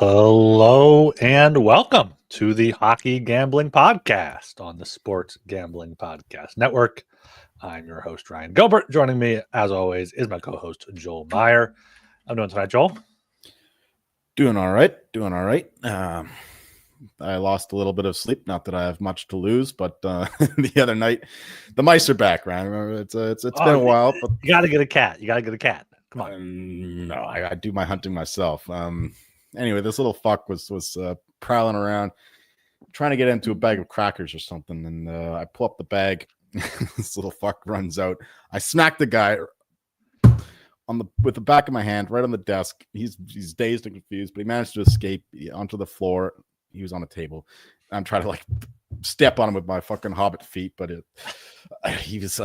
Hello and welcome to the Hockey Gambling Podcast on the Sports Gambling Podcast Network. I'm your host, Ryan Gilbert. Joining me, as always, is my co-host, Joel Meyer. I'm doing tonight, Joel. Doing all right. I lost a little bit of sleep. Not that I have much to lose, but the other night, the mice are back, Ryan. Remember, it's been a while. But you got to get a cat. Come on. No, I do my hunting myself. Anyway, this little fuck was prowling around, trying to get into a bag of crackers or something, and I pull up the bag. This little fuck runs out. I smack the guy with the back of my hand right on the desk. He's dazed and confused, but he managed to escape onto the floor. He was on a table. I'm trying to step on him with my fucking hobbit feet, but he was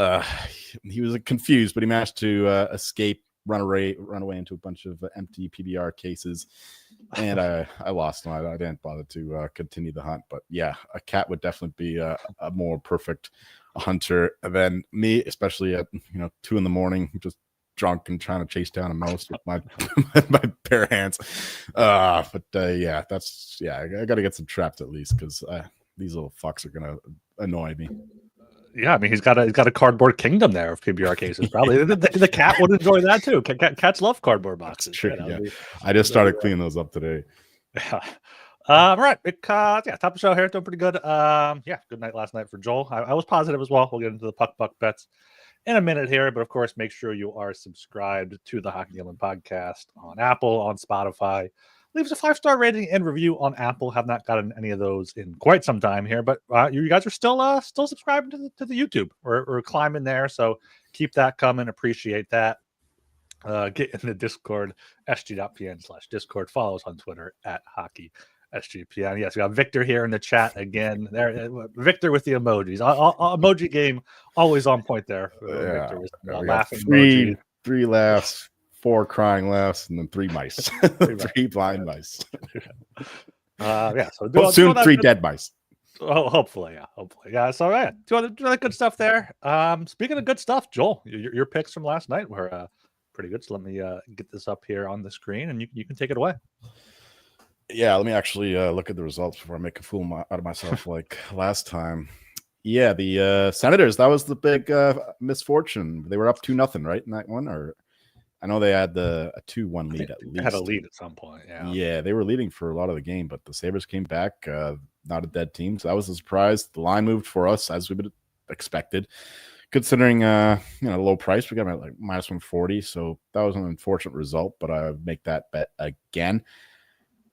confused, but he managed to escape, run away into a bunch of empty PBR cases, and I lost him. I didn't bother to continue the hunt, but yeah, a cat would definitely be a more perfect hunter than me, especially at 2 a.m, just drunk and trying to chase down a mouse with my bare hands. I gotta get some traps at least, because these little fucks are gonna annoy me. Yeah, I mean, he's got a cardboard kingdom there of PBR cases. Probably the cat would enjoy that too. Cats love cardboard boxes. That's true. Yeah. I just started cleaning those up today. Yeah. All right. Top of the show here. Doing pretty good. Good night last night for Joel. I was positive as well. We'll get into the puck bets in a minute here, but of course, make sure you are subscribed to the Hockey Gambling Podcast on Apple, on Spotify. Leave us a 5-star rating and review on Apple. Have not gotten any of those in quite some time here, but you guys are still subscribing to the YouTube or climbing there. So keep that coming. Appreciate that. Get in the Discord, sg.pn/Discord. Follow us on Twitter at HockeySGPN. Yes, we got Victor here in the chat again. There, Victor with the emojis. Emoji game always on point there. Victor with laughing emojis. Three laughs, 4 crying laughs, and then 3 mice. 3 blind mice. So soon 3 dead mice. Oh, hopefully. Yeah. So doing that good stuff there. Speaking of good stuff, Joel, your picks from last night were pretty good. So let me get this up here on the screen, and you can take it away. Yeah, let me actually look at the results before I make a fool out of myself like last time. Yeah, the Senators, that was the big misfortune. They were up 2-0, right, in that one? Or I know they had a 2-1 lead at least. They had a lead at some point, Yeah, they were leading for a lot of the game, but the Sabres came back, not a dead team. So that was a surprise. The line moved for us, as we would have expected. Considering the low price, we got at minus 140, so that was an unfortunate result, but I would make that bet again.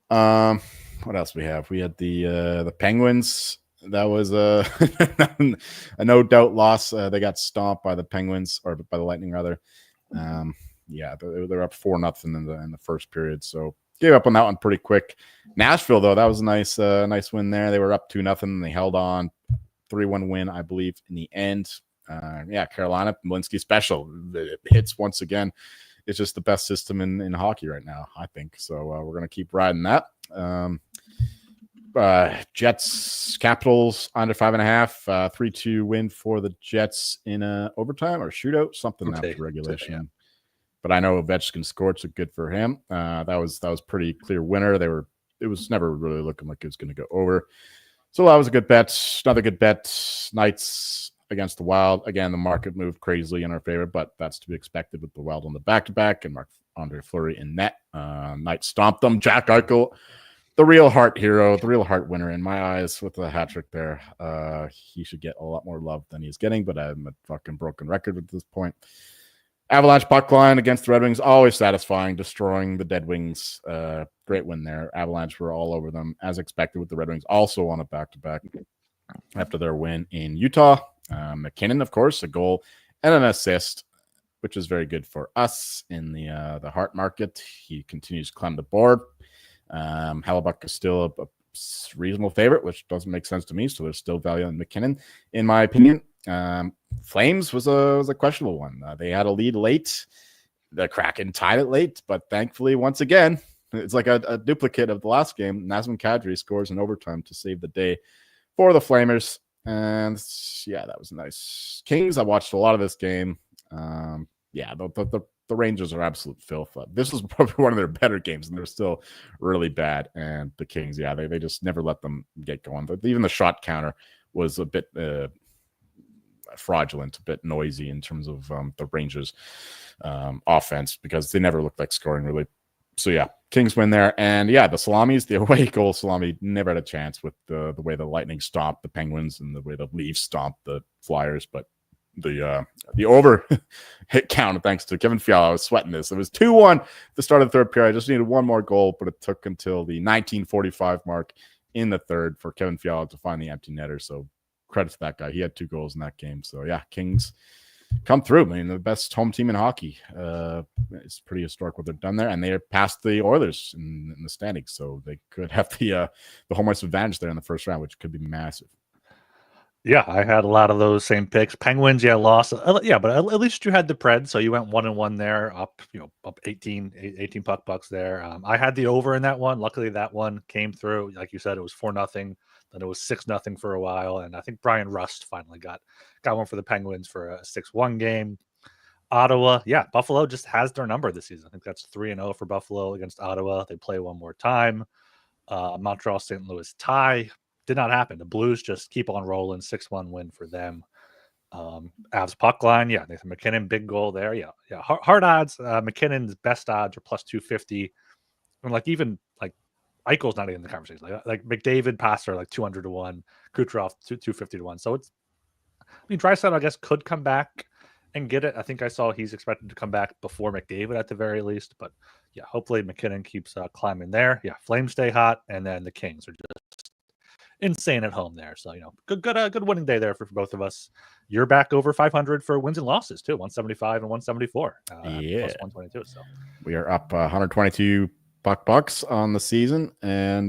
What else we have? We had the Penguins. That was a no doubt loss. They got stomped by the Penguins, or by the Lightning rather. They're up 4-0 in the first period, so gave up on that one pretty quick. Nashville, though, that was a nice win there. They were up 2-0, and they held on. 3-1 win, I believe, in the end. Carolina, Malinsky special. It hits once again. It's just the best system in hockey right now, I think. So we're going to keep riding that. Jets, Capitals, under 5.5. 3-2 win for the Jets in overtime or shootout, something after regulation. Yeah. But I know Ovechkin scored, so good for him. That was pretty clear winner. It was never really looking like it was going to go over. So that was a good bet. Another good bet. Knights against the Wild. Again, the market moved crazily in our favor, but that's to be expected with the Wild on the back-to-back and Marc-Andre Fleury in net. Knights stomped them. Jack Eichel, the real heart hero, the real heart winner in my eyes with the hat trick there. He should get a lot more love than he's getting, but I'm a fucking broken record at this point. Avalanche puck line against the Red Wings, always satisfying, destroying the Dead Wings. Great win there. Avalanche were all over them, as expected, with the Red Wings also on a back-to-back after their win in Utah. McKinnon, of course, a goal and an assist, which is very good for us in the Hart market. He continues to climb the board. Hellebuck is still a reasonable favorite, which doesn't make sense to me, so there's still value on McKinnon, in my opinion. Flames was a questionable one. They had a lead late. The Kraken tied it late, but thankfully, once again, it's like a duplicate of the last game. Nazem Kadri scores in overtime to save the day for the Flamers. And yeah, that was nice. Kings, I watched a lot of this game. The the Rangers are absolute filth. This was probably one of their better games, and they're still really bad. And the Kings, yeah, they just never let them get going. But even the shot counter was a bit fraudulent, a bit noisy in terms of the Rangers offense, because they never looked like scoring really. So yeah, Kings win there. And yeah, the Salamis, the away goal salami, never had a chance with the way the Lightning stomped the Penguins and the way the Leafs stomped the Flyers. But the over hit count, thanks to Kevin Fiala. I was sweating this. It was 2-1 at the start of the third period. I just needed one more goal, but it took until the 1945 mark in the third for Kevin Fiala to find the empty netter. So credit to that guy. He had 2 goals in that game. So yeah, Kings come through. I mean, the best home team in hockey. It's pretty historic what they've done there, and they are past the Oilers in the standings, so they could have the home ice advantage there in the first round, which could be massive. Yeah, I had a lot of those same picks. Penguins, yeah, lost. Yeah, but at least you had the Pred, so you went 1-1 there, up 18 pucks there. I had the over in that one. Luckily, that one came through. Like you said, it was 4-0. Then it was 6-0 for a while, and I think Brian Rust finally got one for the Penguins for a 6-1 game. Ottawa, yeah, Buffalo just has their number this season. I think that's 3-0 for Buffalo against Ottawa. They play one more time. Montreal St. Louis tie. Did not happen. The Blues just keep on rolling. 6-1 win for them. Avs puck line. Yeah, Nathan McKinnon, big goal there. Yeah. Hard odds. McKinnon's best odds are plus 250. And even Eichel's not even in the conversation. Like McDavid passed her 200 to 1. Kucherov 250 to 1. So Draisaitl, I guess, could come back and get it. I think I saw he's expected to come back before McDavid at the very least. But yeah, hopefully McKinnon keeps climbing there. Yeah, Flames stay hot, and then the Kings are just insane at home there. So good winning day there for both of us. You're back over 500 for wins and losses too, 175 and 174. Yeah, plus 122. So we are up 122 bucks on the season, and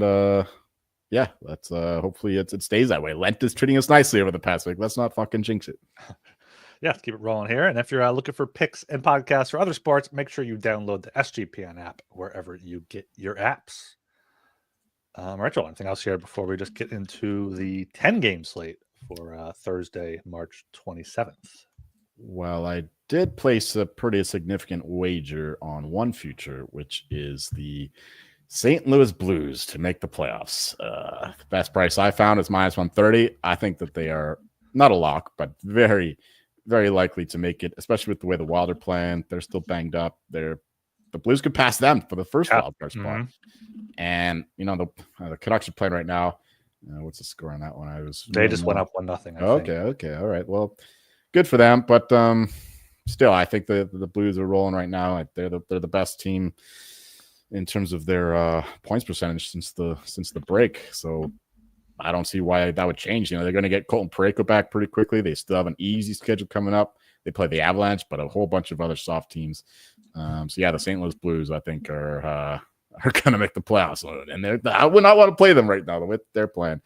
yeah, let's hopefully it stays that way. Lent is treating us nicely over the past week. Let's not fucking jinx it. Yeah, let's keep it rolling here. And if you're looking for picks and podcasts for other sports, make sure you download the SGPN app wherever you get your apps. Rachel, anything else here before we just get into the 10-game slate for Thursday, March 27th? Well, I did place a pretty significant wager on one future, which is the St. Louis Blues to make the playoffs. The best price I found is minus 130. I think that they are not a lock, but very, very likely to make it, especially with the way the Wild are playing. They're still banged up. The Blues could pass them for the first wild card spot. Mm-hmm. And, the Canucks are playing right now. What's the score on that one? They just went up 1-0. Okay. All right. Well, good for them. But still, I think the Blues are rolling right now. They're the best team in terms of their points percentage since the break. So I don't see why that would change. They're going to get Colton Parayko back pretty quickly. They still have an easy schedule coming up. They play the Avalanche, but a whole bunch of other soft teams. So yeah, the St. Louis Blues, I think, are going to make the playoffs, and I would not want to play them right now with their plan.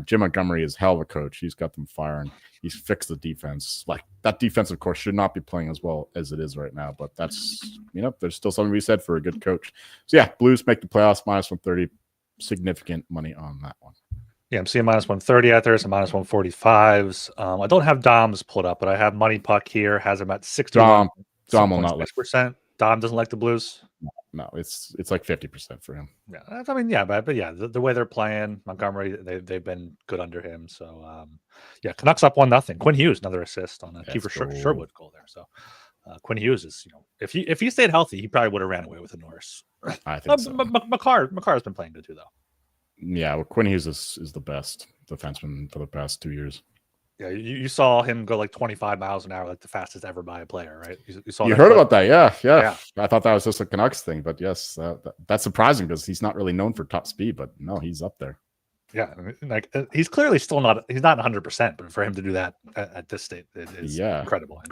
Jim Montgomery is hell of a coach. He's got them firing. He's fixed the defense. Like, that defense, of course, should not be playing as well as it is right now, but that's, there's still something to be said for a good coach. So yeah, Blues make the playoffs, minus 130. Significant money on that one. Yeah, I'm seeing minus 130 out there, some minus 145s. I don't have Dom's pulled up, but I have Money Puck here. Has him at 61. Dom will not 6%. Dom doesn't like the Blues. No, it's like 50% for him. Yeah, but yeah, the way they're playing, Montgomery, they've been good under him. So yeah, Canucks up 1-0. Quinn Hughes, another assist on a Kiefer Sherwood goal there. So Quinn Hughes is, if he stayed healthy, he probably would have ran away with the Norris. I think so. McCarr's been playing good too, though. Yeah, well, Quinn Hughes is the best defenseman for the past 2 years. Yeah, you saw him go 25 miles an hour, like the fastest ever by a player, right? You heard about that, yeah. I thought that was just a Canucks thing, but yes, that's surprising because he's not really known for top speed, but no, he's up there. Yeah, he's clearly still not. He's not 100%, but for him to do that at this state, it is incredible.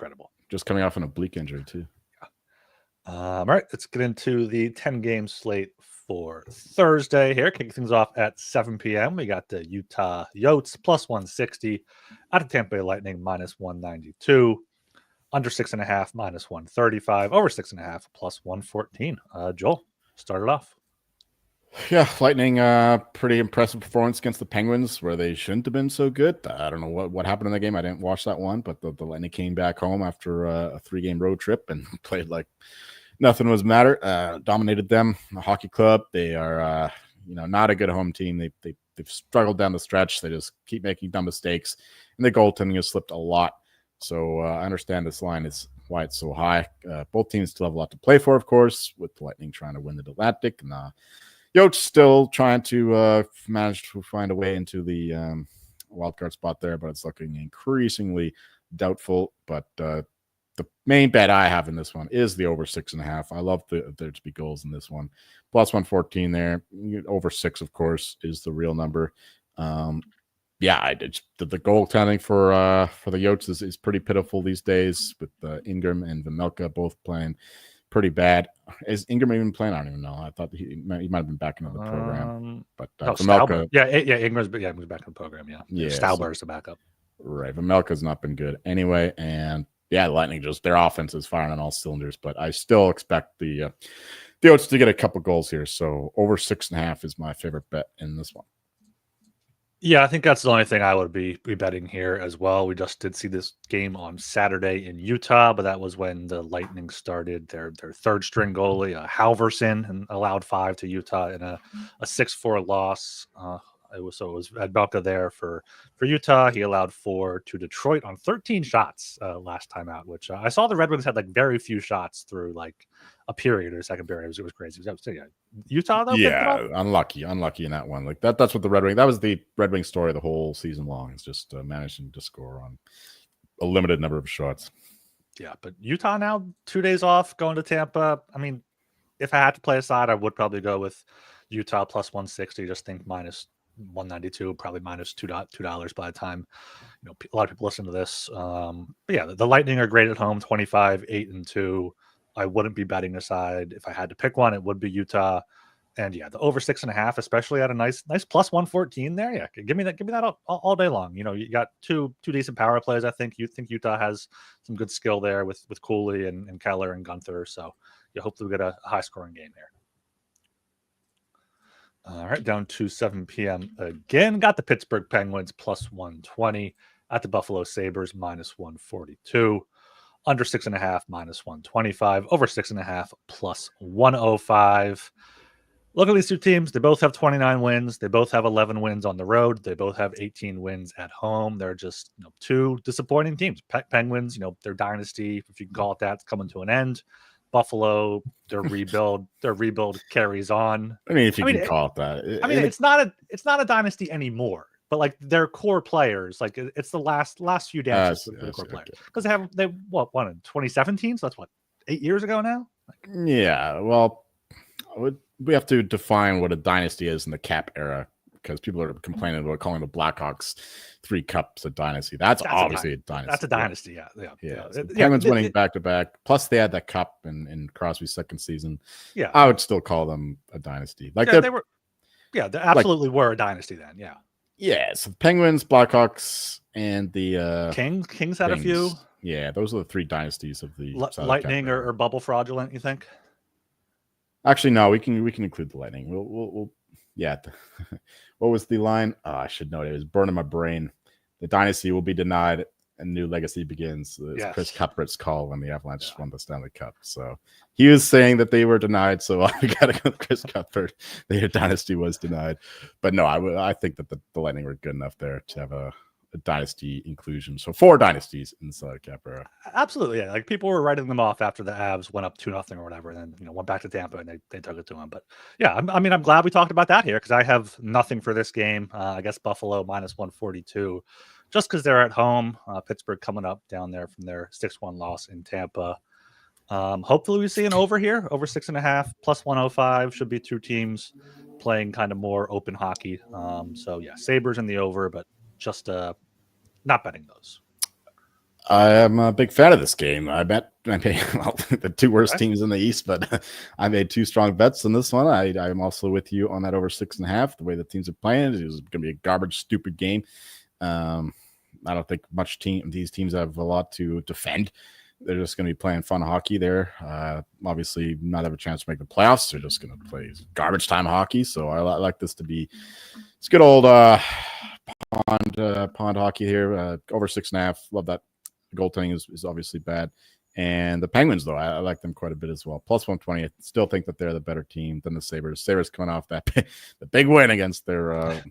Just coming off an oblique injury too. Yeah. All right, let's get into the 10-game slate for Thursday here. Kicking things off at 7 p.m. We got the Utah Yotes plus 160, out of Tampa Bay Lightning minus 192, under 6.5 minus 135, over 6.5 plus 114. Joel, start it off. Yeah, Lightning, pretty impressive performance against the Penguins, where they shouldn't have been so good. I don't know what happened in the game. I didn't watch that one, but the Lightning came back home after a 3-game road trip and played like nothing was matter. Dominated them. The hockey club, they are not a good home team. They've struggled down the stretch. They just keep making dumb mistakes, and the goaltending has slipped a lot. So I understand this line is why it's so high. Both teams still have a lot to play for, of course, with the Lightning trying to win the Atlantic, and Yoch still trying to manage to find a way into the wild card spot there, but it's looking increasingly doubtful. But the main bet I have in this one is the over 6.5. I love there to be goals in this one. Plus 114 there. Over 6, of course, is the real number. The goaltending for the Yotes is pretty pitiful these days, with Ingram and Vejmelka both playing pretty bad. Is Ingram even playing? I don't even know. I thought he might have been back into the program. But Vejmelka, Ingram's back in the program. Yeah, Stauber's the backup. Right, Vejmelka's not been good anyway, and Lightning their offense is firing on all cylinders. But I still expect the Oats to get a couple goals here. So over 6.5 is my favorite bet in this one. Yeah, I think that's the only thing I would be betting here as well. We just did see this game on Saturday in Utah, but that was when the Lightning started their third string goalie, Halverson, and allowed 5 to Utah in a 6-4 loss. It was Vejmelka there for Utah. He allowed 4 to Detroit on 13 shots last time out, which I saw the Red Wings had like very few shots through like a period or a second period. It was crazy. Utah though. Yeah, unlucky in that one. Like that's what the Red Wings. That was the Red Wings story the whole season long. Is just managing to score on a limited number of shots. Yeah, but Utah now 2 days off, going to Tampa. I mean, if I had to play a side, I would probably go with Utah plus 160. Just think minus 192, probably minus $2 by the time a lot of people listen to this. But yeah, the Lightning are great at home, 25-8-2. I wouldn't be betting aside. If I had to pick one, it would be Utah. And yeah, the over 6.5, especially at a nice plus 114 there. Yeah, give me that all day long. You got two decent power plays. I think Utah has some good skill there with Cooley and Keller and Gunther. So hopefully we get a high scoring game here. All right, down to 7 p.m. again. Got the Pittsburgh Penguins plus 120 at the Buffalo Sabres minus 142. Under 6.5 minus 125. Over 6.5 plus 105. Look at these two teams. They both have 29 wins. They both have 11 wins on the road. They both have 18 wins at home. They're just two disappointing teams. Penguins, their dynasty, if you can call it that, it's coming to an end. Buffalo, their rebuild carries on. I mean, if you can call it that. It's not a dynasty anymore. But like their core players, like it's the last few dances for the core players, because they won in 2017, so that's 8 years ago now. Yeah, well, we have to define what a dynasty is in the cap era, because people are complaining about calling the Blackhawks 3 cups a dynasty. That's obviously a dynasty. That's a dynasty. Yeah. So Penguins winning back to back. Plus, they had that cup in Crosby's second season. Yeah, I would still call them a dynasty. Like they were. Yeah, they absolutely were a dynasty then. Yeah. Yeah, so the Penguins, Blackhawks, and the Kings had a few. Yeah, those are the 3 dynasties of the Lightning or bubble fraudulent. You think? Actually, no. We can include the Lightning. We'll yeah. What was the line? Oh, I should know. It was burning my brain. The dynasty will be denied, and new legacy begins. It's Chris Cuthbert's call when the Avalanche won the Stanley Cup. So he was saying that they were denied. So we got to go with Chris Cuthbert. Their dynasty was denied. But no, I think that the Lightning were good enough there to have a dynasty inclusion. So 4 dynasties inside cap era. Absolutely, yeah. Like people were writing them off after the Avs went up 2-0 or whatever, and then went back to Tampa and they took it to them. But yeah, I'm glad we talked about that here, because I have nothing for this game. I guess Buffalo minus 142, just because they're at home. Pittsburgh coming up down there from their 6-1 loss in Tampa. Hopefully we see an over here, over 6.5 plus 105. Should be 2 teams playing kind of more open hockey. So yeah, Sabres in the over, but just not betting those. I am a big fan of this game. I made the 2 worst teams in the East, but I made 2 strong bets in this one. I'm also with you on that over 6.5. The way the teams are playing, it was going to be a garbage, stupid game. I don't think these teams have a lot to defend. they're just going to be playing fun hockey there. Obviously, not have a chance to make the playoffs. They're just going to play garbage time hockey. So I like this to be it's good old pond hockey here. Over 6.5. Love that. The goaltending is obviously bad. And the Penguins, though, I like them quite a bit as well. Plus 120. I still think that they're the better team than the Sabres. Sabres coming off the big win against their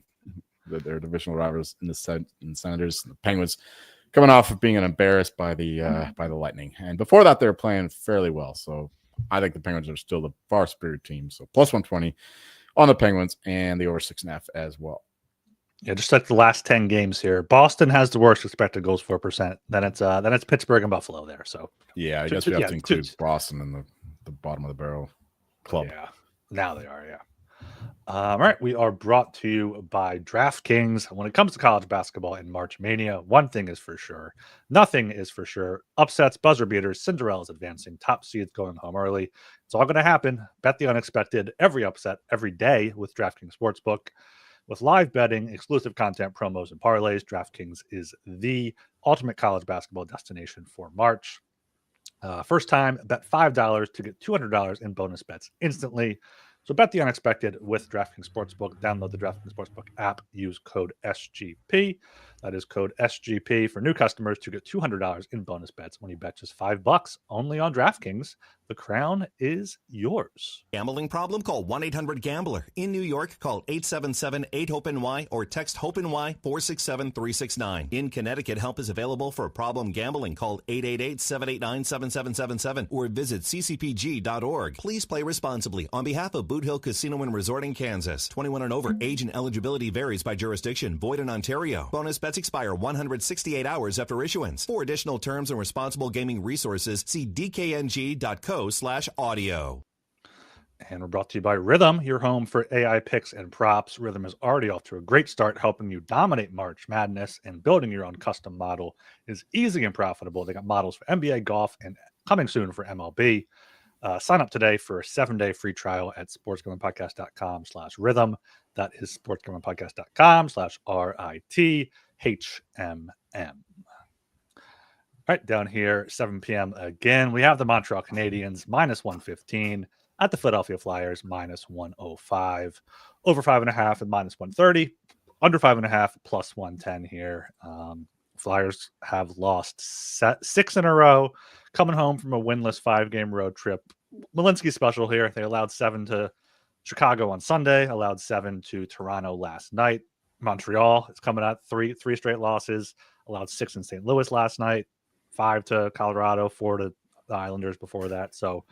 divisional rivals in the Senators. The Penguins coming off of being embarrassed by the Lightning. And before that, they were playing fairly well. So I think the Penguins are still the far superior team. So plus 120 on the Penguins and the over 6.5 as well. Yeah, just like the last 10 games here, Boston has the worst expected goals for %. Then it's Pittsburgh and Buffalo there. So yeah, I guess we have to include Boston in the bottom of the barrel club. Yeah, now they are. Yeah. All right, we are brought to you by DraftKings. When it comes to college basketball and March Mania, one thing is for sure, nothing is for sure. Upsets, buzzer beaters, Cinderella's advancing, top seeds going home early. It's all going to happen. Bet the unexpected, every upset, every day with DraftKings Sportsbook. With live betting, exclusive content, promos, and parlays, DraftKings is the ultimate college basketball destination for March. First time, bet $5 to get $200 in bonus bets instantly. So bet the unexpected with DraftKings Sportsbook. Download the DraftKings Sportsbook app. Use code SGP. That is code SGP for new customers to get $200 in bonus bets when you bet just $5 only on DraftKings. The crown is yours. Gambling problem? Call 1-800-GAMBLER. In New York, call 877-8-HOPE-NY or text HOPE-NY 467-369. In Connecticut, help is available for problem gambling. Call 888-789-7777 or visit ccpg.org. Please play responsibly. On behalf of Boot Hill Casino and Resort in Kansas, 21 and over, age and eligibility varies by jurisdiction. Void in Ontario. Bonus bets expire 168 hours after issuance. For additional terms and responsible gaming resources, see dkng.co/audio. And we're brought to you by Rhythm, your home for AI picks and props. Rhythm is already off to a great start, helping you dominate March Madness, and building your own custom model is easy and profitable. They got models for NBA, golf, and coming soon for MLB. Sign up today for a 7-day free trial at sportsgamblingpodcast.com/rhythm. That is sportsgamblingpodcast.com/RITHMM. All right, down here, 7 p.m. again. We have the Montreal Canadiens -115 at the Philadelphia Flyers -105. Over 5.5 at -130. Under 5.5 +110 here. Flyers have lost 6 in a row, coming home from a winless 5-game road trip. Malinsky special here. They allowed 7 to Chicago on Sunday, allowed 7 to Toronto last night. Montreal is coming at three straight losses, allowed 6 in St. Louis last night, 5 to Colorado, 4 to the Islanders before that. So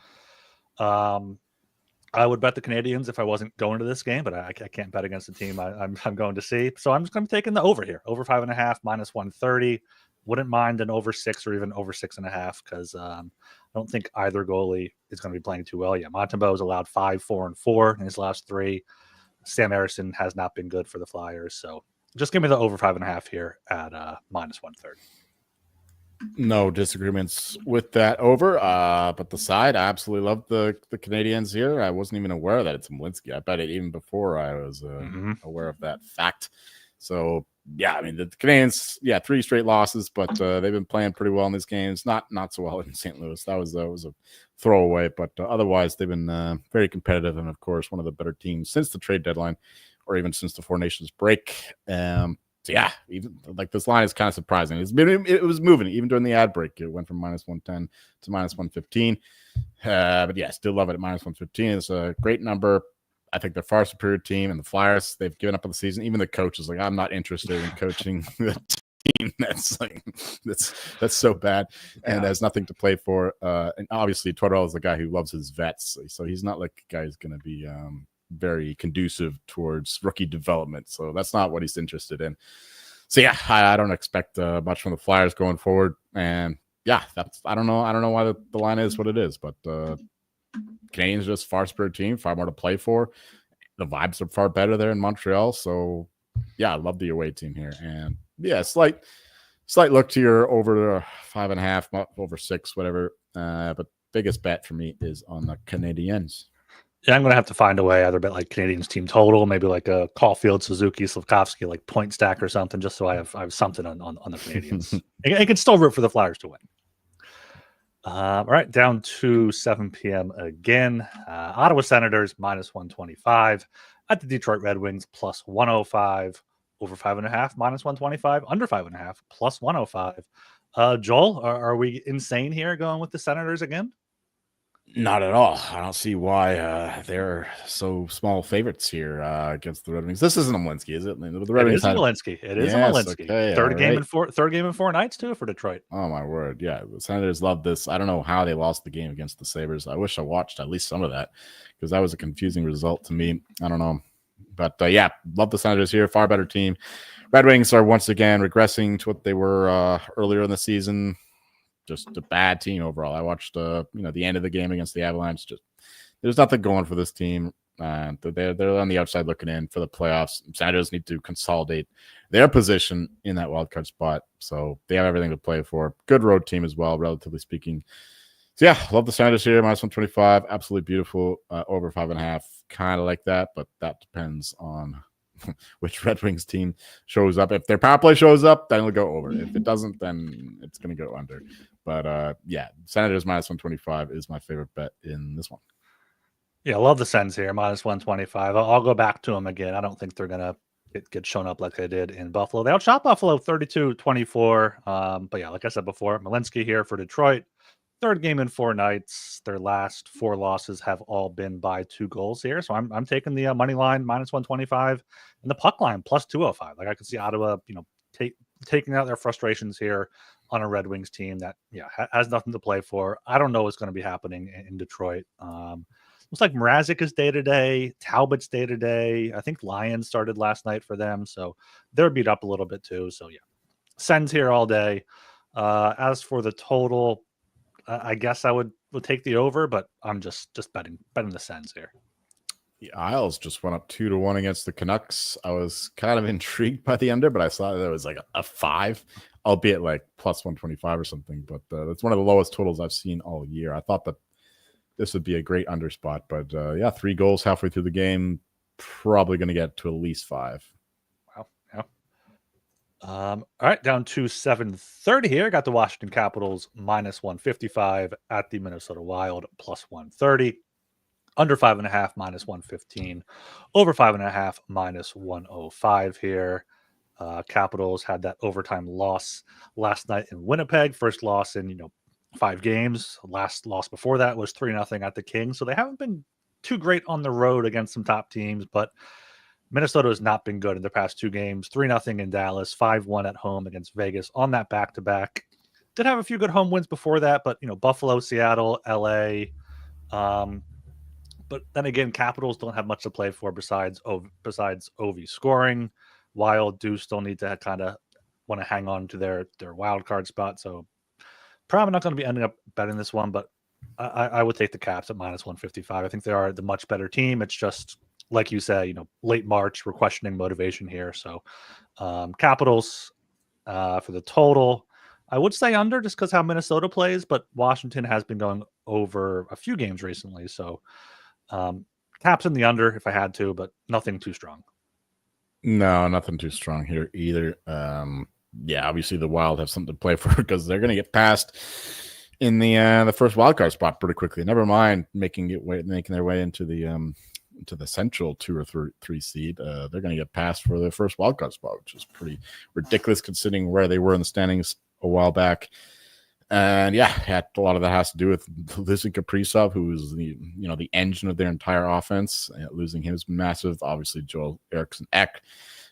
I would bet the Canadiens if I wasn't going to this game, but I can't bet against the team I'm going to see. So I'm just going to take in the over here, over 5.5 -130. Wouldn't mind an over 6 or even over 6.5 because I don't think either goalie is going to be playing too well. Yeah, Montembeau's allowed 5, 4, and 4 in his last 3. Sam Harrison has not been good for the Flyers. So just give me the over 5.5 here at -130. No disagreements with that over. But the side, I absolutely love the Canadiens here. I wasn't even aware that it's Malinsky. I bet it even before I was aware of that fact. So, yeah, I mean, the Canadiens, 3 straight losses, but they've been playing pretty well in these games. Not so well in St. Louis. That was a throwaway, but otherwise they've been very competitive and, of course, one of the better teams since the trade deadline or even since the Four Nations break. So yeah, even like this line is kind of surprising. It was moving even during the ad break. It went from -110 to -115. But yeah, still love it at -115. It's a great number. I think they're far superior team, and the Flyers, they've given up on the season. Even the coach is like, I'm not interested in coaching the team. That's so bad and has nothing to play for. And obviously, Tortorella is the guy who loves his vets, so he's not like a guy who's going to be very conducive towards rookie development. So that's not what he's interested in. So yeah, I don't expect much from the Flyers going forward. And yeah, I don't know why the line is what it is, but Canadians are just far superior team, far more to play for. The vibes are far better there in Montreal. So yeah, I love the away team here. And yeah, slight look to your over 5.5, over 6, whatever. But biggest bet for me is on the Canadiens. Yeah, I'm going to have to find a way, either bet like Canadians team total, maybe like a Caulfield, Suzuki, Slavkovsky, like point stack or something, just so I have something on the Canadians. I can still root for the Flyers to win. All right, down to 7 p.m. again. Ottawa Senators minus 125 at the Detroit Red Wings plus 105. Over 5.5 minus 125. Under 5.5 plus 105. Joel, are we insane here going with the Senators again? Not at all. I don't see why they're so small favorites here against the Red Wings. This isn't a Malinsky, is it? The Red Wings is a Malinsky. It is a Yes, Malinsky. okay, Third all game right. in 4 nights too for Detroit. Oh my word! Yeah, the Senators love this. I don't know how they lost the game against the Sabres. I wish I watched at least some of that because that was a confusing result to me. I don't know, but yeah, love the Senators here. Far better team. Red Wings are once again regressing to what they were earlier in the season. Just a bad team overall. I watched the end of the game against the Avalanche. Just there's nothing going for this team. They're on the outside looking in for the playoffs. Senators need to consolidate their position in that wild card spot, so they have everything to play for. Good road team as well, relatively speaking. So yeah, love the Senators here. Minus 125, absolutely beautiful. Over 5.5, kind of like that, but that depends on which Red Wings team shows up. If their power play shows up, then it'll go over. If it doesn't, then it's going to go under. But yeah, Senators minus 125 is my favorite bet in this one. Yeah, I love the Sens here, minus 125. I'll go back to them again. I don't think they're going to get shown up like they did in Buffalo. They outshot Buffalo 32-24. But yeah, like I said before, Malinsky here for Detroit. Third game in 4 nights. Their last 4 losses have all been by 2 goals here. So I'm taking the money line minus 125 and the puck line plus 205. Like I could see Ottawa, taking out their frustrations here on a Red Wings team that has nothing to play for. I don't know what's going to be happening in Detroit. Looks like Mrazek is day-to-day. Talbot's day-to-day. I think Lions started last night for them, so they're beat up a little bit too. So, yeah, Sens here all day. As for the total, I guess I would take the over, but I'm just betting the Sens here. The Isles just went up 2-1 against the Canucks. I was kind of intrigued by the under, but I saw that there was like a 5, albeit like plus 125 or something. But that's one of the lowest totals I've seen all year. I thought that this would be a great under spot, but yeah, 3 goals halfway through the game, probably going to get to at least 5. Wow. Yeah. All right, down to 7:30 here. Got the Washington Capitals minus 155 at the Minnesota Wild plus 130. Under 5.5 minus 115. Over 5.5 minus 105 here. Capitals had that overtime loss last night in Winnipeg. First loss in 5 games. Last loss before that was 3-0 at the Kings. So they haven't been too great on the road against some top teams, but Minnesota has not been good in their past 2 games. 3-0 in Dallas, 5-1 at home against Vegas on that back-to-back. Did have a few good home wins before that, but Buffalo, Seattle, LA. But then again, Capitals don't have much to play for besides Ovi scoring. Wild do still need to kind of want to hang on to their wild card spot. So probably not going to be ending up betting this one, but I would take the Caps at minus 155. I think they are the much better team. It's just like you say, late March, we're questioning motivation here. So Capitals for the total, I would say under just because how Minnesota plays, but Washington has been going over a few games recently. So Caps in the under if I had to, but nothing too strong. No, nothing too strong here either. Yeah, obviously the Wild have something to play for because they're going to get past in the first wildcard spot pretty quickly. Never mind making their way into the central 2 or 3 seed. They're going to get past for their first wildcard spot, which is pretty ridiculous considering where they were in the standings a while back. And yeah, a lot of that has to do with losing Kaprizov, who is the engine of their entire offense. Losing him is massive. Obviously, Joel Eriksson Ek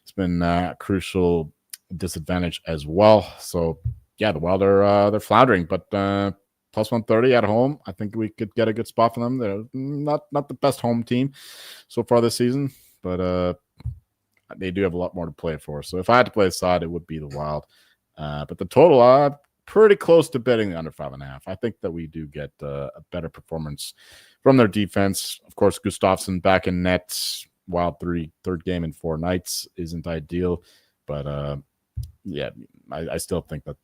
has been a crucial disadvantage as well. So yeah, the Wild are they're floundering, but plus 130 at home, I think we could get a good spot for them. They're not the best home team so far this season, but they do have a lot more to play for. So if I had to play a side, it would be the Wild. But the total, pretty close to betting the under 5.5. I think that we do get a better performance from their defense. Of course, Gustafsson back in net. Wild third game in 4 nights isn't ideal, but yeah, I still think that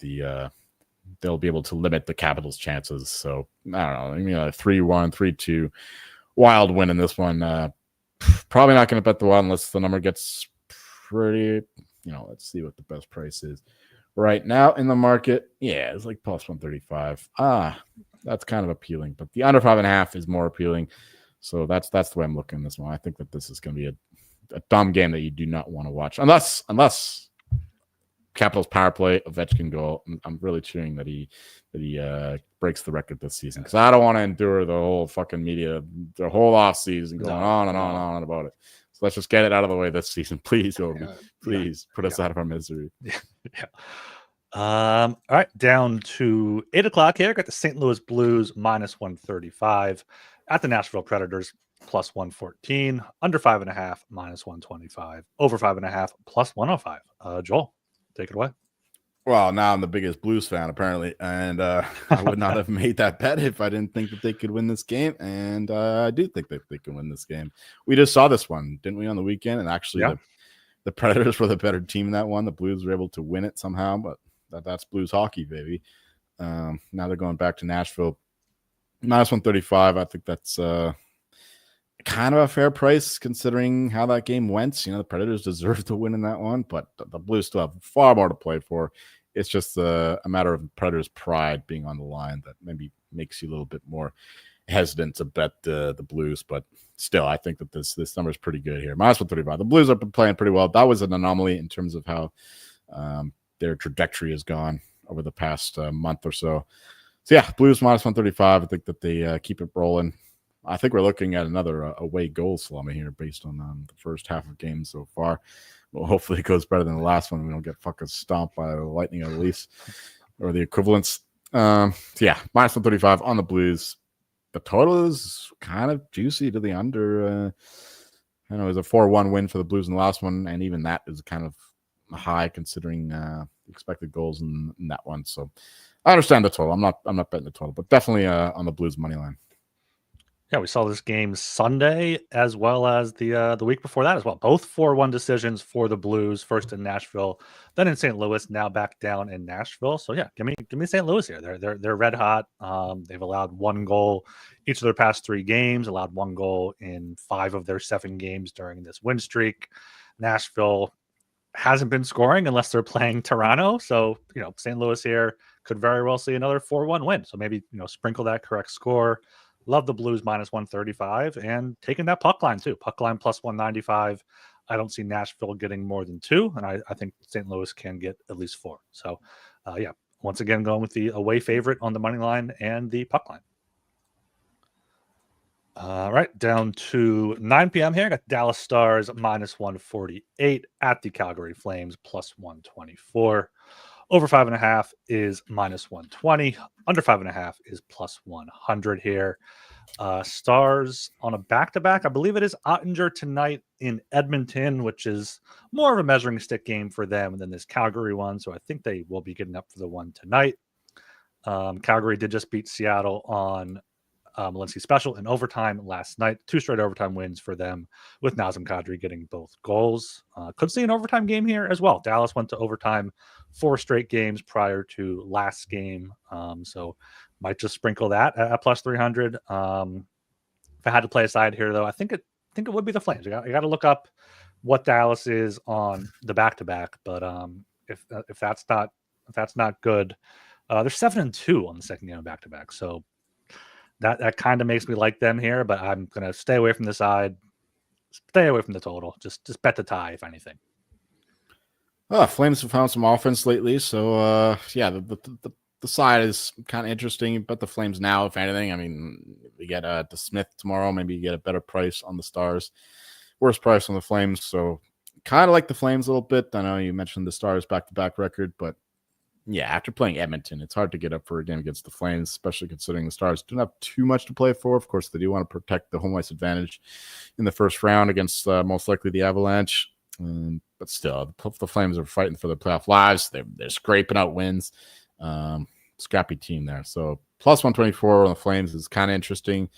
they'll be able to limit the Capitals' chances. So I don't know, 3-1, 3-2, Wild win in this one. Probably not going to bet the Wild unless the number gets pretty. Let's see what the best price is right now in the market. Yeah, it's like plus 135. that's kind of appealing. But the under 5.5 is more appealing. So that's the way I'm looking at this one. I think that this is going to be a dumb game that you do not want to watch unless Capitals power play, Ovechkin goal. I'm really cheering that he breaks the record this season because I don't want to endure the whole fucking media, the whole off season going on and on about it. So let's just get it out of the way this season, please, Obi. Please put us out of our misery. All right, down to 8:00 here. Got the St. Louis Blues -135 at the Nashville Predators +114, under 5.5 -125, over 5.5 +105. Joel, take it away. Well, now I'm the biggest Blues fan, apparently, and I would not have made that bet if I didn't think that they could win this game, and I do think that they can win this game. We just saw this one, didn't we, on the weekend? And actually, the Predators were the better team in that one. The Blues were able to win it somehow, but that's Blues hockey, baby. Now they're going back to Nashville. -135, I think that's kind of a fair price considering how that game went. You know, the Predators deserve to win in that one, but the Blues still have far more to play for. It's just a matter of Predators' pride being on the line that maybe makes you a little bit more hesitant to bet the Blues. But still, I think that this number is pretty good here. -135. The Blues have been playing pretty well. That was an anomaly in terms of how their trajectory has gone over the past month or so. So yeah, Blues -135. I think that they keep it rolling. I think we're looking at another away goal slummy here based on the first half of games so far. Well, hopefully it goes better than the last one. We don't get fucking stomped by the Lightning or the Leafs or the equivalents. So yeah, -135 on the Blues. The total is kind of juicy to the under. I know it was a 4-1 win for the Blues in the last one, and even that is kind of high considering the expected goals in that one. So I understand the total. I'm not betting the total, but definitely on the Blues money line. Yeah, we saw this game Sunday as well as the week before that as well. Both 4-1 decisions for the Blues, first in Nashville, then in St. Louis, now back down in Nashville. So yeah, give me St. Louis here. They're red hot. They've allowed 1 goal each of their past 3 games, allowed 1 goal in 5 of their 7 games during this win streak. Nashville hasn't been scoring unless they're playing Toronto. So, St. Louis here could very well see another 4-1 win. So maybe, sprinkle that correct score. Love the Blues -135 and taking that puck line too. Puck line +195. I don't see Nashville getting more than 2, and I think St. Louis can get at least 4. So, yeah, once again, going with the away favorite on the money line and the puck line. All right, down to 9 p.m. here. Got Dallas Stars -148 at the Calgary Flames +124. Over 5.5 is -120. Under 5.5 is +100 here. Stars on a back-to-back. I believe it is Ottinger tonight in Edmonton, which is more of a measuring stick game for them than this Calgary one. So I think they will be getting up for the one tonight. Calgary did just beat Seattle on Malinsky special in overtime last night. 2 straight overtime wins for them with Nazem Kadri getting both goals. Could see an overtime game here as well. Dallas went to overtime 4 straight games prior to last game. So might just sprinkle that at +300. If I had to play a side here, though, I think it would be the Flames. I got to look up what Dallas is on the back-to-back. But if that's not good, they're 7-2 on the second game of back-to-back. So that kind of makes me like them here, but I'm going to stay away from the side, stay away from the total. Just bet the tie, if anything. Flames have found some offense lately, so yeah, the side is kind of interesting. Bet the Flames now, if anything. I mean, we get the Smith tomorrow. Maybe you get a better price on the Stars, worse price on the Flames. So kind of like the Flames a little bit. I know you mentioned the Stars back-to-back record, but yeah, after playing Edmonton, it's hard to get up for a game against the Flames, especially considering the Stars don't have too much to play for. Of course, they do want to protect the home ice advantage in the first round against most likely the Avalanche. But still, the Flames are fighting for their playoff lives. They're scraping out wins. Scrappy team there. So +124 on the Flames is kind of interesting.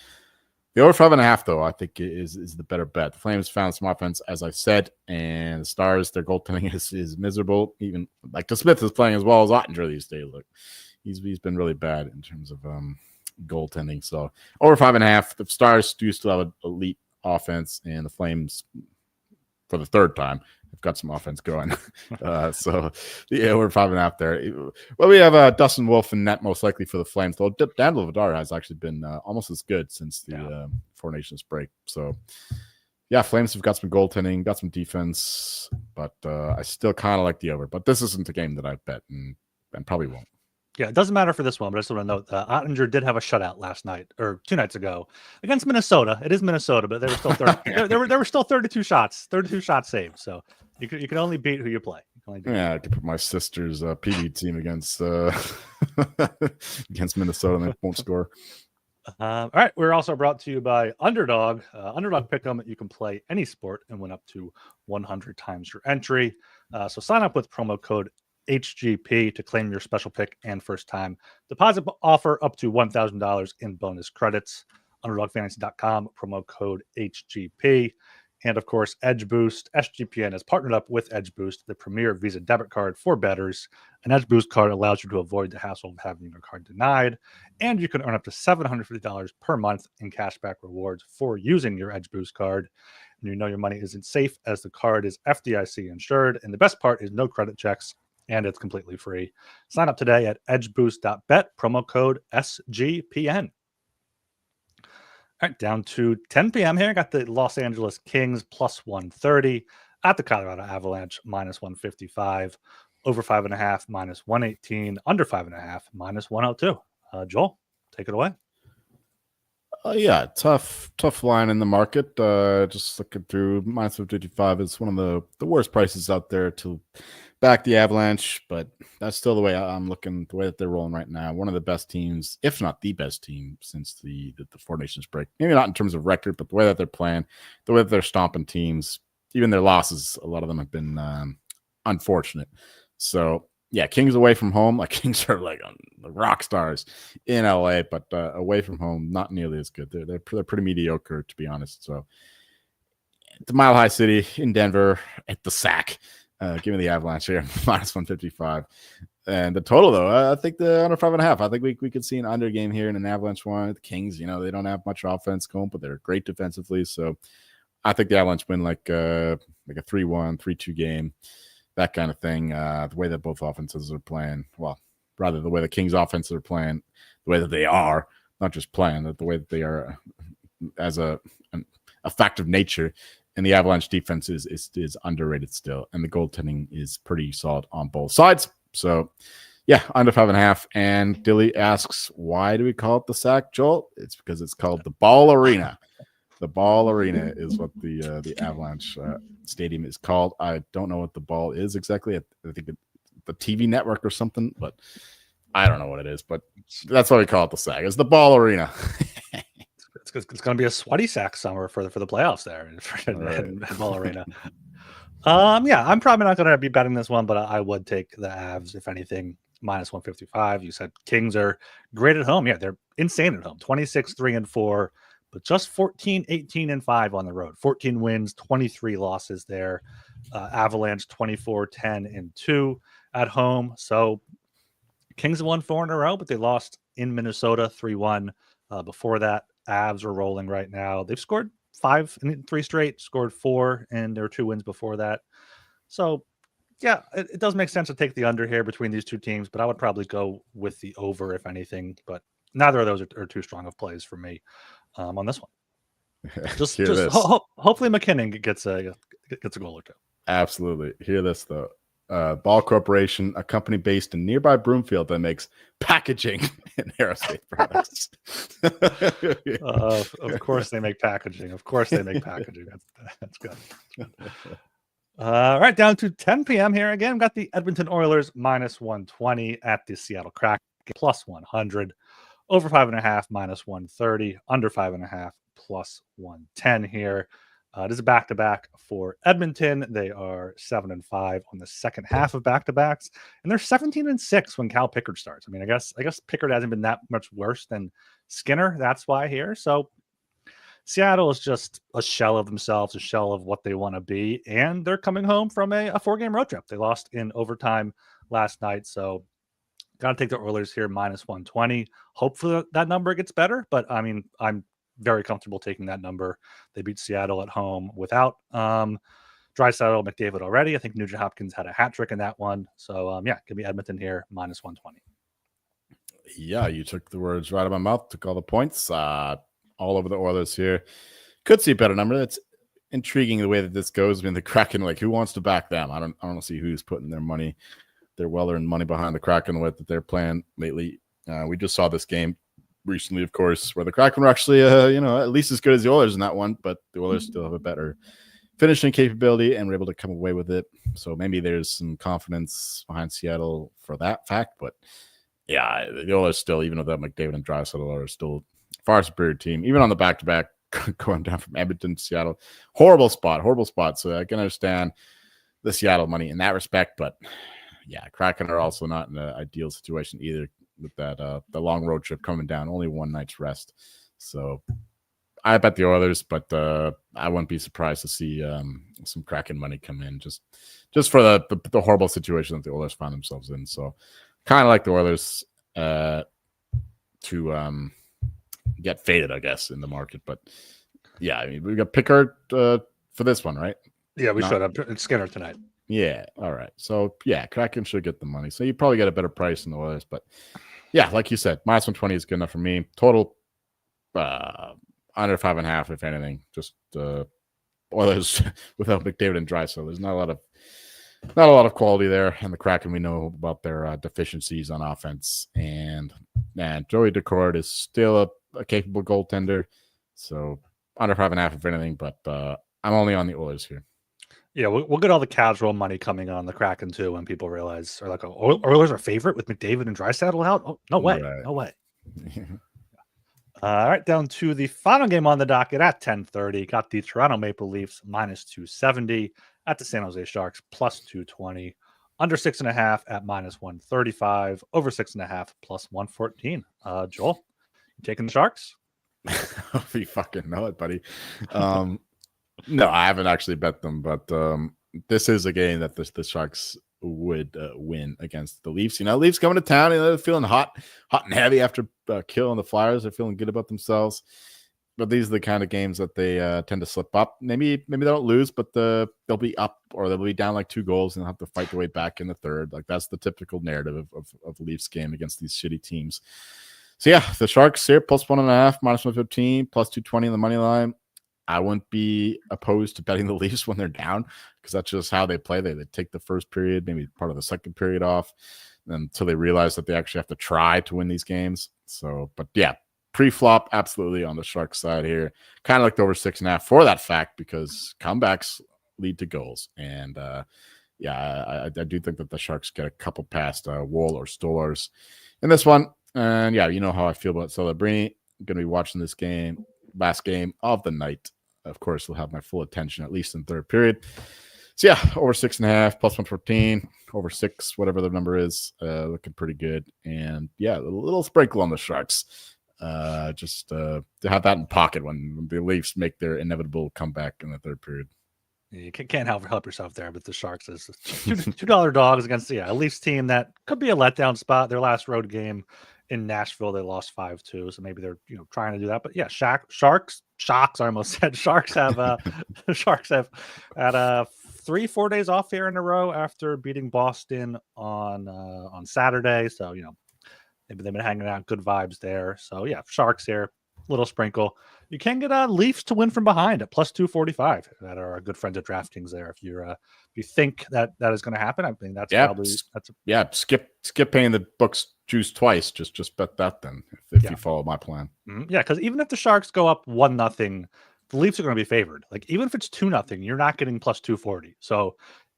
The over 5.5, though, I think is the better bet. The Flames found some offense, as I said, and the Stars, their goaltending is miserable. Even like the Smith is playing as well as Ottinger these days. Look, he's been really bad in terms of goaltending. So over 5.5, the Stars do still have an elite offense, and the Flames, for the third time, They've got some offense going. So yeah, we're 5.5 there. Well, we have Dustin Wolf and net most likely for the Flames. Though Dan Lavadar has actually been almost as good since the Four Nations break. So yeah, Flames have got some goaltending, got some defense, but I still kind of like the over. But this isn't a game that I bet and probably won't. Yeah, it doesn't matter for this one, but I just want to note Ottinger did have a shutout last night or 2 nights ago against Minnesota. It is Minnesota, but they were still 30, there were still 32 shots saved. So you can only beat who you play. I could put my sister's PV team against against Minnesota and they won't score. All right, we're also brought to you by Underdog. Underdog Pick'em. You can play any sport and win up to 100 times your entry. So sign up with promo code HGP to claim your special pick and first time deposit offer up to $1,000 in bonus credits. UnderdogFantasy.com, promo code HGP. And of course, Edge Boost. SGPN has partnered up with Edge Boost, the premier Visa debit card for bettors. An Edge Boost card allows you to avoid the hassle of having your card denied. And you can earn up to $750 per month in cashback rewards for using your Edge Boost card. And you know your money isn't safe as the card is FDIC insured. And the best part is no credit checks, and it's completely free. Sign up today at edgeboost.bet, promo code SGPN. All right, down to 10 p.m. here. Got the Los Angeles Kings plus 130 at the Colorado Avalanche minus 155, over 5.5 minus 118, under 5.5 minus 102. Joel, take it away. Yeah, tough line in the market. Just looking through, minus 155 is one of the worst prices out there to back the Avalanche, but that's still the way I'm looking, the way that they're rolling right now. One of the best teams, if not the best team, since the Four Nations break. Maybe not in terms of record, but the way that they're playing, the way that they're stomping teams, even their losses, a lot of them have been unfortunate. So yeah, Kings away from home. Like Kings are like the rock stars in LA, but away from home, not nearly as good. They're pretty mediocre, to be honest. So the Mile High City in Denver at the Sack. Give me the Avalanche here, minus 155. And the total, though, I think the under 5.5. I think we could see an under game here in an Avalanche one. The Kings, they don't have much offense going, but they're great defensively. So I think the Avalanche win like a 3-1, 3-2 game. That kind of thing, the way that both offenses are playing, well, rather the way the Kings offenses are playing, the way that they are, not just playing, the way that they are as an fact of nature, and the Avalanche defense is underrated still, and the goaltending is pretty solid on both sides. So, yeah, under 5.5. And Dilly asks, why do we call it the Sack, Joel? It's because it's called the Ball Arena. The Ball Arena is what the Avalanche stadium is called. I don't know what the ball is exactly. I think the TV network or something, but I don't know what it is. But that's why we call it the Sack. It's the Ball Arena. It's going to be a sweaty sack summer for the playoffs there in Ball Arena. Yeah, I'm probably not going to be betting this one, but I would take the Avs, if anything, minus 155. You said Kings are great at home. Yeah, they're insane at home. 26-3-4. But just 14, 18, and 5 on the road. 14 wins, 23 losses there. Avalanche 24, 10, and 2 at home. So Kings have won 4 in a row, but they lost in Minnesota 3-1. Before that, Avs are rolling right now. They've scored 5 in 3 straight, scored 4, and there were 2 wins before that. So, yeah, it does make sense to take the under here between these two teams, but I would probably go with the over, if anything. But neither of those are too strong of plays for me. On this one, hopefully McKinnon gets a goal or two. Absolutely. Hear this though. Ball Corporation, a company based in nearby Broomfield that makes packaging and aerospace products. Of course they make packaging. That's good. All right, down to 10 p.m. here again. We've got the Edmonton Oilers minus 120 at the Seattle Kraken plus 100. Over 5.5 minus 130, under 5.5 plus 110 here. It is a back-to-back for Edmonton. They are 7-5 on the second half of back-to-backs, and they're 17-6 when Cal Pickard starts. I mean, I guess Pickard hasn't been that much worse than Skinner. That's why here. So Seattle is just a shell of themselves, a shell of what they want to be, and they're coming home from a 4-game road trip. They lost in overtime last night, so got to take the Oilers here minus 120. Hopefully that number gets better, but I mean, I'm very comfortable taking that number. They beat Seattle at home without Draisaitl, McDavid already. I think Nugent Hopkins had a hat trick in that one. So give me Edmonton here -120. Yeah, you took the words right out of my mouth. Took all the points. All over the Oilers here. Could see a better number. That's intriguing the way that this goes. I mean, the Kraken, like, who wants to back them? I don't see who's putting their well-earned money behind the Kraken with that they're playing lately. We just saw this game recently, of course, where the Kraken were actually, at least as good as the Oilers in that one, but the Oilers still have a better finishing capability and were able to come away with it. So maybe there's some confidence behind Seattle for that fact. But yeah, the Oilers still, even though that McDavid and Draisaitl are still far superior team, even on the back-to-back going down from Edmonton to Seattle. Horrible spot. So I can understand the Seattle money in that respect, but yeah, Kraken are also not in an ideal situation either with that the long road trip coming down, only one night's rest. So I bet the Oilers, but I wouldn't be surprised to see some Kraken money come in just for the horrible situation that the Oilers find themselves in. So kind of like the Oilers to get faded, I guess, in the market. But yeah, I mean, we got Pickard for this one, right? Yeah, we should have Skinner tonight. Yeah, all right. So yeah, Kraken should get the money. So you probably get a better price than the Oilers. But yeah, like you said, -120 is good enough for me. Total under 5.5, if anything. Just Oilers without McDavid and Draisaitl. There's not a lot of quality there. And the Kraken, we know about their deficiencies on offense. And man, Joey Decord is still a capable goaltender. So under 5.5, if anything. But I'm only on the Oilers here. Yeah, we'll get all the casual money coming on the Kraken too when people realize, or like, Oilers are favorite with McDavid and Draisaitl out. Oh, no way, right. No way. All right, down to the final game on the docket at 10:30. Got the Toronto Maple Leafs -270 at the San Jose Sharks +220. Under 6.5 at -135. Over 6.5 +114. Joel, you taking the Sharks? You fucking know it, buddy. No, I haven't actually bet them, but this is a game that the Sharks would win against the Leafs. Leafs coming to town, they're feeling hot and heavy after killing the Flyers. They're feeling good about themselves. But these are the kind of games that they tend to slip up. Maybe they don't lose, but they'll be up or they'll be down like 2 goals and they'll have to fight their way back in the third. Like, that's the typical narrative of the Leafs game against these shitty teams. So yeah, the Sharks here +1.5, -115, +220 in the money line. I wouldn't be opposed to betting the Leafs when they're down because that's just how they play. They take the first period, maybe part of the second period off until they realize that they actually have to try to win these games. So, but yeah, pre-flop, absolutely on the Sharks side here. Kind of like the over 6.5 for that fact because comebacks lead to goals. And I do think that the Sharks get a couple past Woll or Stolarz in this one. And yeah, you know how I feel about Celebrini. I'm going to be watching this game. Last game of the night. Of course, will have my full attention, at least in third period. So yeah, over 6.5, +114, over 6, whatever the number is, looking pretty good. And yeah, a little sprinkle on the Sharks. Just to have that in pocket when the Leafs make their inevitable comeback in the third period. You can't help yourself there, but the Sharks is $2 dogs against a Leafs team that could be a letdown spot. Their last road game in Nashville, they lost 5-2, so maybe they're trying to do that. But yeah, Sharks. I almost said Sharks have had 3-4 days off here in a row after beating Boston on Saturday. So maybe they've been hanging out, good vibes there. So yeah, Sharks here, little sprinkle. You can get Leafs to win from behind at +245. That are our good friends at DraftKings there. If you think that is going to happen, I think skip paying the books juice twice. Just bet that then if you follow my plan. Mm-hmm. Yeah, because even if the Sharks go up 1-0, the Leafs are going to be favored. Like, even if it's 2-0, you're not getting +240. So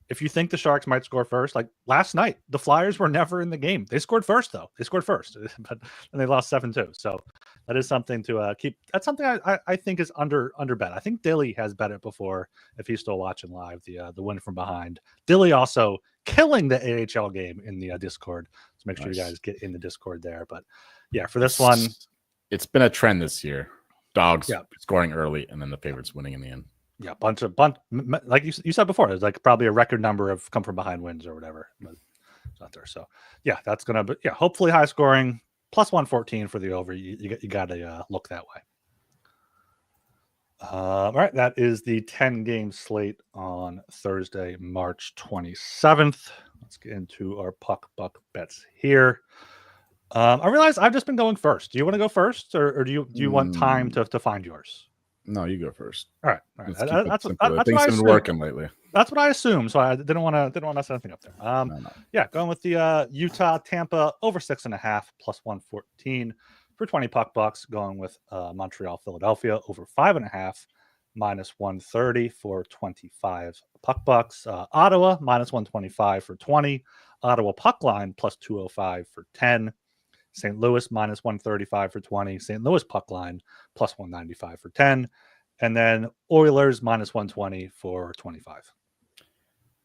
if you think the Sharks might score first, like last night, the Flyers were never in the game. They scored first, though. But and they lost 7-2. So that is something to keep. That's something I think is under bet. I think Dilly has bet it before if he's still watching live, the win from behind. Dilly also killing the AHL game in the Discord. So make sure you guys get in the Discord there. But yeah, for this one, it's been a trend this year. Dogs scoring early and then the favorites winning in the end. Yeah, bunch like you said before, there's like probably a record number of come from behind wins or whatever. But it's not there. So yeah, that's gonna be hopefully high scoring, +114 for the over. You got to look that way. All right, that is the 10-game slate on Thursday, March 27th. Let's get into our puck buck bets here. I realize I've just been going first. Do you want to go first, or do you want time to find yours? No, you go first. All right. Let's keep it simple. That's Things what I have been assumed. working lately. That's what I assumed. So I didn't want to set anything up there. No. Yeah, going with the Utah Tampa over 6.5 plus 114 for 20 puck bucks. Going with Montreal Philadelphia over 5.5 minus 130 for 25 puck bucks. Ottawa minus 125 for 20. Ottawa puck line plus 205 for 10. St. Louis minus 135 for 20. St. Louis puck line plus 195 for 10. And then Oilers minus 120 for 25.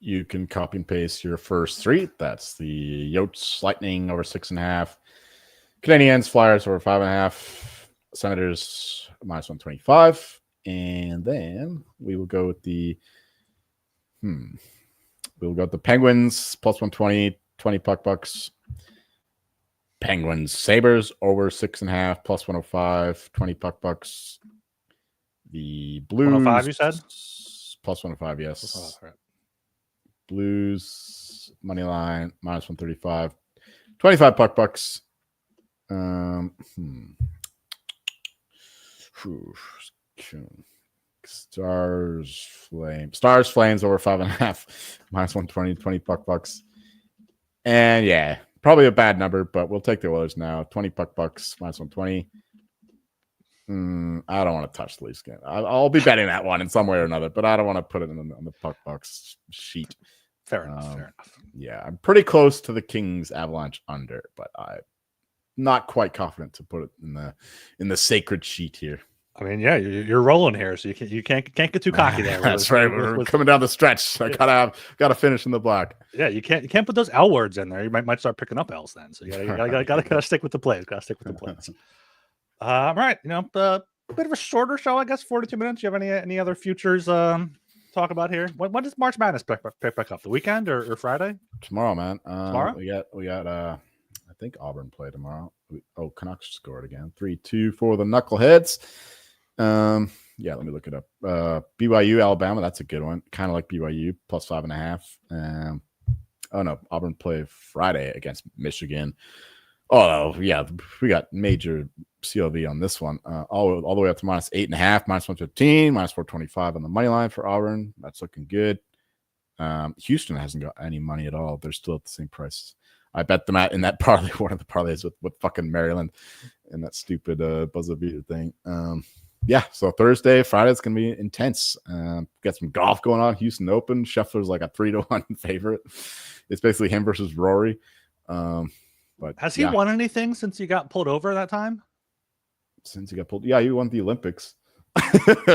You can copy and paste your first three. That's the Yotes Lightning over 6.5. Canadiens Flyers over 5.5. Senators minus 125. And then we will go with the Penguins plus 120, 20 puck bucks. Penguins Sabres over 6.5 plus 105, 20 puck bucks. The Blues 105, you said? Plus 105, yes. Right. Blues money line minus 135, 25 puck bucks. Stars Flames over 5.5 minus 120, 20 puck bucks. And yeah, probably a bad number, but we'll take the Oilers now. 20 puck bucks minus 120. I don't want to touch the Leafs game. I'll be betting that one in some way or another, but I don't want to put it on the puck bucks sheet. Fair enough. Yeah, I'm pretty close to the Kings Avalanche under, but I'm not quite confident to put it in the sacred sheet here. I mean, yeah, you're rolling here, so you can't get too cocky there. That's right. We're coming down the stretch. I gotta finish in the black. Yeah, you can't put those L words in there. You might start picking up L's then. So you gotta stick with the plays. Gotta stick with the plays. All right, a bit of a shorter show, I guess. 42 minutes. Do you have any other futures talk about here? When does March Madness pick back up? The weekend or Friday? Tomorrow, man. Tomorrow? We got. I think Auburn play tomorrow. Canucks scored again. 3-2 for the Knuckleheads. Yeah, let me look it up. BYU, Alabama, that's a good one. Kind of like BYU, plus 5.5. Oh no, Auburn play Friday against Michigan. Oh yeah, we got major CLV on this one. All the way up to minus 8.5, minus 115, minus 425 on the money line for Auburn. That's looking good. Houston hasn't got any money at all. They're still at the same price. I bet them in that parlay, one of the parlays with fucking Maryland and that stupid buzzer beater thing. Yeah, so Thursday, Friday, it's going to be intense. Got some golf going on. Houston Open. Scheffler's like a 3-1 favorite. It's basically him versus Rory. But has he won anything since he got pulled over that time? Since he got pulled? Yeah, he won the Olympics. I don't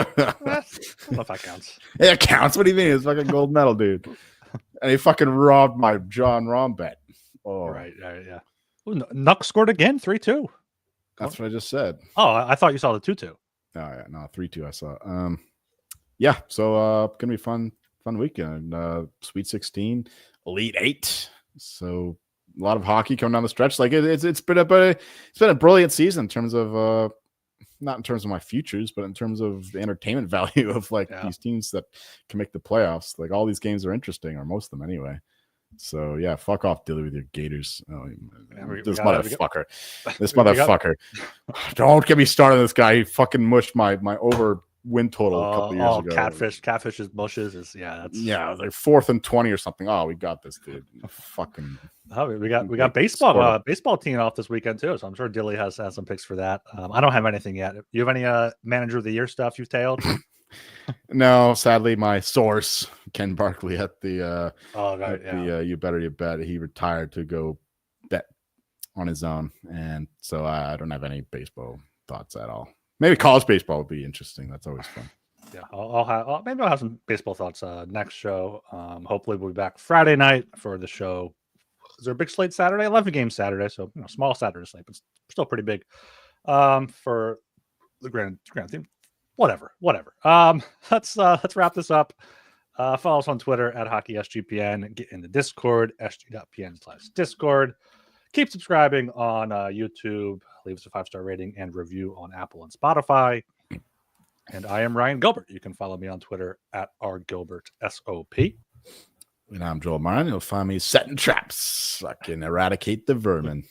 know if that counts. Yeah, it counts. What do you mean? It's fucking gold medal, dude. And he fucking robbed my John Rahm bet. Oh, right, yeah. Ooh, Nuck scored again, 3-2. That's what I just said. Oh, I thought you saw the 2-2. Oh yeah, no, 3-2 I saw. Yeah, so gonna be fun weekend. Sweet 16, Elite 8. So a lot of hockey coming down the stretch. Like it's been a brilliant season in terms of not in terms of my futures, but in terms of the entertainment value of these teams that can make the playoffs. Like all these games are interesting, or most of them anyway. So yeah, fuck off, Dilly, with your Gators. Oh, this motherfucker. Don't get me started on this guy. He fucking mushed my over win total a couple years ago. Catfish's bushes is like 4th and 20 or something. Oh, we got this, dude. Fucking. Oh, we got baseball baseball teeing off this weekend too. So I'm sure Dilly has some picks for that. I don't have anything yet. You have any manager of the year stuff you've tailed? No, sadly, my source Ken Barkley at the You Better You Bet, he retired to go bet on his own, and so I don't have any baseball thoughts at all. Maybe college baseball would be interesting. That's always fun. Yeah, I'll have some baseball thoughts next show. Hopefully, we'll be back Friday night for the show. Is there a big slate Saturday? 11 games Saturday, so small Saturday slate, but still pretty big for the grand theme. Whatever. Let's wrap this up. Follow us on Twitter at HockeySGPN. Get in the Discord, sg.pn/Discord. Keep subscribing on YouTube. Leave us a 5-star rating and review on Apple and Spotify. And I am Ryan Gilbert. You can follow me on Twitter at rgilbertsop. And I'm Joel Martin. You'll find me setting traps. I can eradicate the vermin.